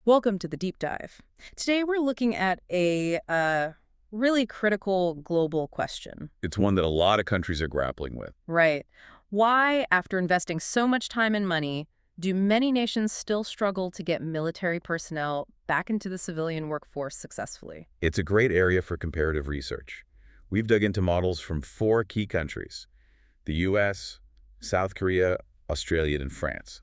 Welcome to the deep dive. Today we're looking at a really critical global question. It's one that a lot of countries are grappling with. Right. Why, after investing so much time and money, do many nations still struggle to get military personnel back into the civilian workforce successfully? It's a great area for comparative research. We've dug into models from 4 key countries: the U.S., South Korea, Australia, and France.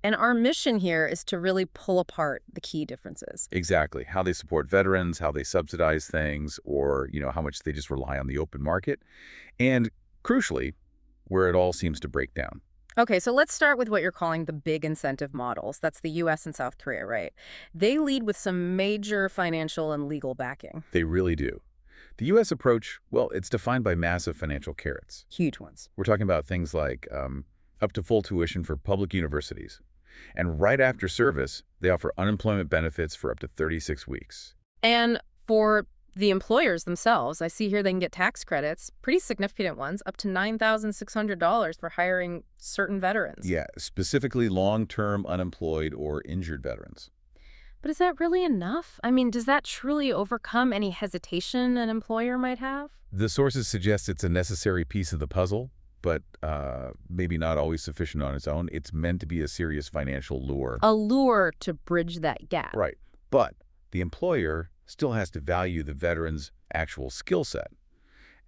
And our mission here is to really pull apart the key differences. Exactly. How they support veterans, how they subsidize things, or, how much they just rely on the open market. And crucially, where it all seems to break down. Okay, so let's start with what you're calling the big incentive models. That's the U.S. and South Korea, right? They lead with some major financial and legal backing. They really do. The U.S. approach, well, it's defined by massive financial carrots. Huge ones. We're talking about things like up to full tuition for public universities. And right after service, they offer unemployment benefits for up to 36 weeks. And for the employers themselves, I see here they can get tax credits, pretty significant ones, up to $9,600 for hiring certain veterans. Yeah, specifically long-term unemployed or injured veterans. But is that really enough? I mean, does that truly overcome any hesitation an employer might have? The sources suggest it's a necessary piece of the puzzle, but maybe not always sufficient on its own. It's meant to be a serious financial lure. A lure to bridge that gap. Right. But the employer still has to value the veteran's actual skill set.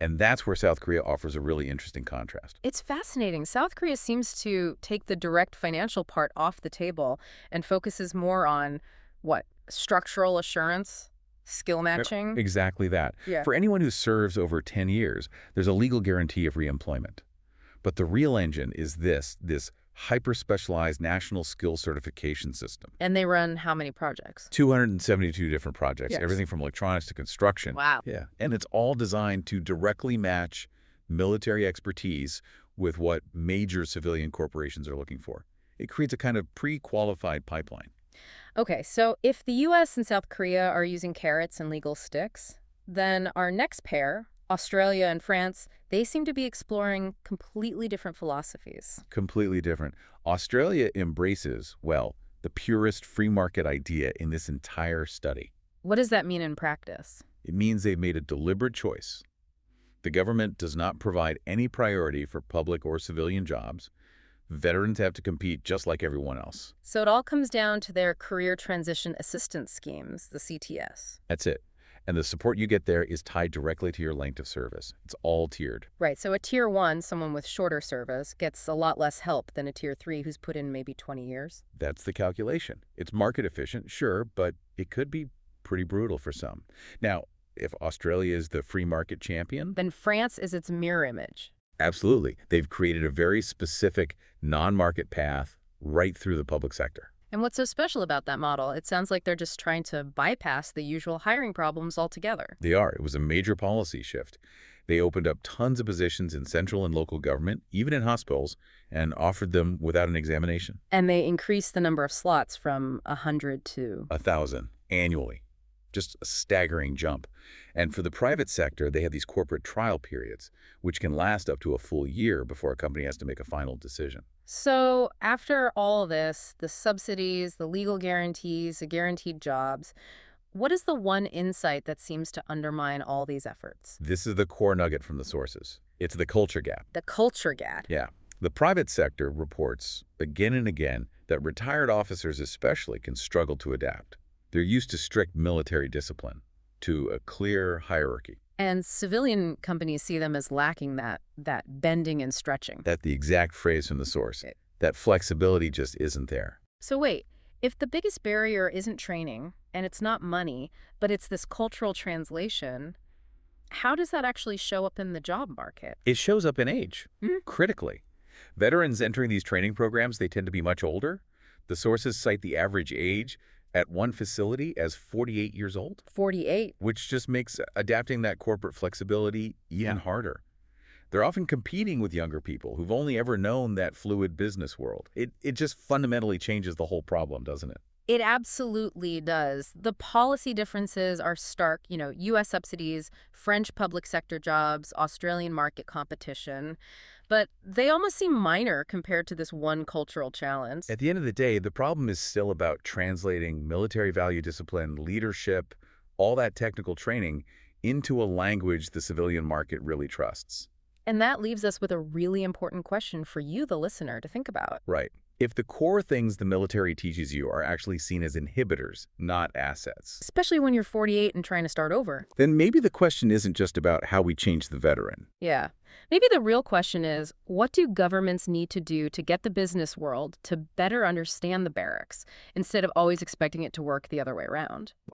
And that's where South Korea offers a really interesting contrast. It's fascinating. South Korea seems to take the direct financial part off the table and focuses more on, what, structural assurance, skill matching? Exactly that. Yeah. For anyone who serves over 10 years, there's a legal guarantee of reemployment. But the real engine is this hyper-specialized national skill certification system. And they run how many projects? 272 different projects, Yes. Everything from electronics to construction. Wow. Yeah, and it's all designed to directly match military expertise with what major civilian corporations are looking for. It creates a kind of pre-qualified pipeline. Okay, so if the U.S. and South Korea are using carrots and legal sticks, then our next pair, Australia and France, they seem to be exploring completely different philosophies. Completely different. Australia embraces, well, the purest free market idea in this entire study. What does that mean in practice? It means they've made a deliberate choice. The government does not provide any priority for public or civilian jobs. Veterans have to compete just like everyone else. So it all comes down to their career transition assistance schemes, the CTS. That's it. And the support you get there is tied directly to your length of service. It's all tiered. Right, so a Tier 1, someone with shorter service, gets a lot less help than a Tier 3 who's put in maybe 20 years. That's the calculation. It's market efficient, sure, but it could be pretty brutal for some. Now, if Australia is the free market champion, Then France is its mirror image. absolutely. They've created a very specific non-market path right through the public sector. And what's so special about that model? It sounds like they're just trying to bypass the usual hiring problems altogether. They are. It was a major policy shift. They opened up tons of positions in central and local government, even in hospitals, and offered them without an examination. And they increased the number of slots from 100 to... 1,000 annually. Just a staggering jump. And for the private sector, they have these corporate trial periods, which can last up to a full year before a company has to make a final decision. So after all this, the subsidies, the legal guarantees, the guaranteed jobs, what is the one insight that seems to undermine all these efforts? This is the core nugget from the sources. It's the culture gap. The culture gap. Yeah. The private sector reports again and again that retired officers especially can struggle to adapt. They're used to strict military discipline, to a clear hierarchy. And civilian companies see them as lacking that bending and stretching. That's the exact phrase from the source. That flexibility just isn't there. So wait, if the biggest barrier isn't training, and it's not money, but it's this cultural translation, how does that actually show up in the job market? It shows up in age, critically. Veterans entering these training programs, they tend to be much older. The sources cite the average age at one facility as 48 years old. 48. Which just makes adapting that corporate flexibility even harder. They're often competing with younger people who've only ever known that fluid business world. It just fundamentally changes the whole problem, doesn't it? It absolutely does. The policy differences are stark. U.S. subsidies, French public sector jobs, Australian market competition. but they almost seem minor compared to this one cultural challenge. At the end of the day, the problem is still about translating military value discipline, leadership, all that technical training into a language the civilian market really trusts. And that leaves us with a really important question for you, the listener, to think about. Right. If the core things the military teaches you are actually seen as inhibitors, not assets, Especially when you're 48 and trying to start over. then maybe the question isn't just about how we change the veteran. Yeah. Maybe the real question is, what do governments need to do to get the business world to better understand the barracks instead of always expecting it to work the other way around?